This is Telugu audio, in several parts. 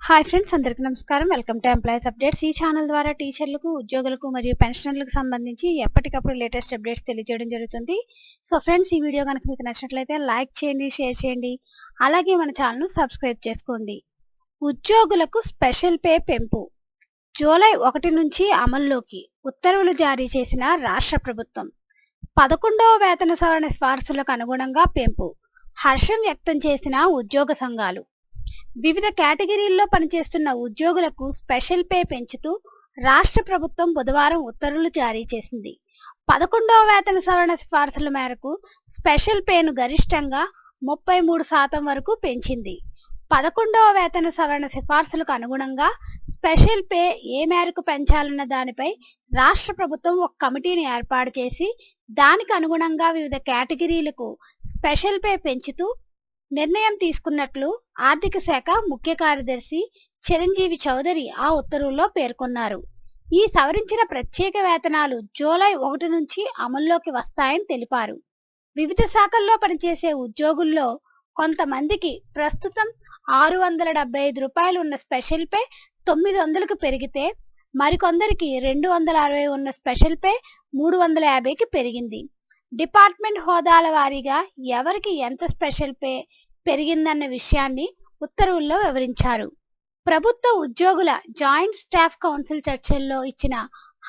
హాయ్ ఫ్రెండ్స్, అందరికీ నమస్కారం. Welcome to employees updates. ఈ ఛానల్ ద్వారా టీచర్లకు, ఉద్యోగులకు మరియు పెన్షనర్లకు సంబంధించి ఎప్పటికప్పుడు లేటెస్ట్ అప్డేట్స్ తెలియజేయడం జరుగుతుంది. సో ఫ్రెండ్స్, ఈ వీడియో కనుక మీకు నచ్చినట్లయితే లైక్ చేయండి, షేర్ చేయండి. అలాగే మన ఛానల్ను సబ్స్క్రైబ్ చేసుకోండి. ఉద్యోగులకు స్పెషల్ పే పెంపు జూలై 1 నుంచి అమల్లోకి ఉత్తర్వులు జారీ చేసిన రాష్ట్ర ప్రభుత్వం. 11వ వేతన సవరణ సిఫార్సులకు అనుగుణంగా పెంపు హర్షం వ్యక్తం చేసిన ఉద్యోగ సంఘాలు. వివిధ కేటగిరీల్లో పనిచేస్తున్న ఉద్యోగులకు స్పెషల్ పే పెంచుతూ రాష్ట్ర ప్రభుత్వం బుధవారం ఉత్తర్వులు జారీ చేసింది. 11వ వేతన సవరణ సిఫార్సుల మేరకు స్పెషల్ పేను గరిష్టంగా 33% వరకు పెంచింది. 11వ వేతన సవరణ సిఫార్సులకు అనుగుణంగా స్పెషల్ పే ఏ మేరకు పెంచాలన్న దానిపై రాష్ట్ర ప్రభుత్వం ఒక కమిటీని ఏర్పాటు చేసి దానికి అనుగుణంగా వివిధ కేటగిరీలకు స్పెషల్ పే పెంచుతూ నిర్ణయం తీసుకున్నట్లు ఆర్థిక శాఖ ముఖ్య కార్యదర్శి చిరంజీవి చౌదరి ఆ ఉత్తర్వుల్లో పేర్కొన్నారు. ఈ సవరించిన ప్రత్యేక వేతనాలు జూలై 1 నుంచి అమల్లోకి వస్తాయని తెలిపారు. వివిధ శాఖల్లో పనిచేసే ఉద్యోగుల్లో కొంతమందికి ప్రస్తుతం 675 రూపాయలు ఉన్న స్పెషల్ పే 900కు పెరిగితే మరికొందరికి 260 ఉన్న స్పెషల్ పే 350కి పెరిగింది. డిపార్ట్మెంట్ హోదాల వారీగా ఎవరికి ఎంత స్పెషల్ పే పెరిగిందన్న విషయాన్ని ఉత్తర్వుల్లో వివరించారు. ప్రభుత్వ ఉద్యోగుల జాయింట్ స్టాఫ్ కౌన్సిల్ చర్చల్లో ఇచ్చిన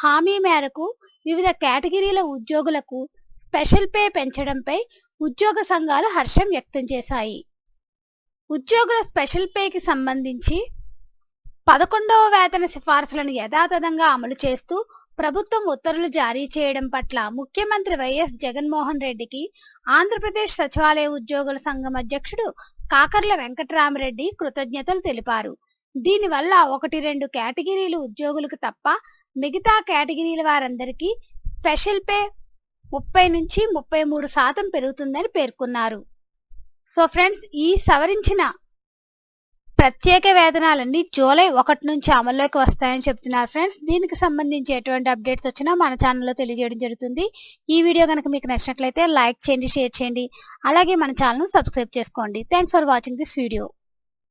హామీ మేరకు వివిధ కేటగిరీల ఉద్యోగులకు స్పెషల్ పే పెంచడంపై ఉద్యోగ సంఘాలు హర్షం వ్యక్తం చేశాయి. ఉద్యోగుల స్పెషల్ పేకి సంబంధించి 11వ వేతన సిఫార్సులను యథాతథంగా అమలు చేస్తూ ప్రభుత్వం ఉత్తర్వులు జారీ చేయడం పట్ల ముఖ్యమంత్రి వైఎస్ జగన్మోహన్ రెడ్డికి ఆంధ్రప్రదేశ్ సచివాలయ ఉద్యోగుల సంఘం అధ్యక్షుడు కాకర్ల వెంకటరామరెడ్డి కృతజ్ఞతలు తెలిపారు. దీనివల్ల 1-2 కేటగిరీలు ఉద్యోగులకు తప్ప మిగతా కేటగిరీల వారందరికీ స్పెషల్ పే 30 నుంచి 33% పెరుగుతుందని పేర్కొన్నారు. సో ఫ్రెండ్స్, ఈ సవరించిన ప్రత్యేక వేతనాలన్నీ జూలై 1 నుంచి అమల్లోకి వస్తాయని చెప్తున్నారు ఫ్రెండ్స్. దీనికి సంబంధించి ఎటువంటి అప్డేట్స్ వచ్చినా మన ఛానల్లో తెలియజేయడం జరుగుతుంది. ఈ వీడియో కనుక మీకు నచ్చినట్లయితే లైక్ చేయండి, షేర్ చేయండి. అలాగే మన ఛానల్ను సబ్స్క్రైబ్ చేసుకోండి. Thanks for watching this video.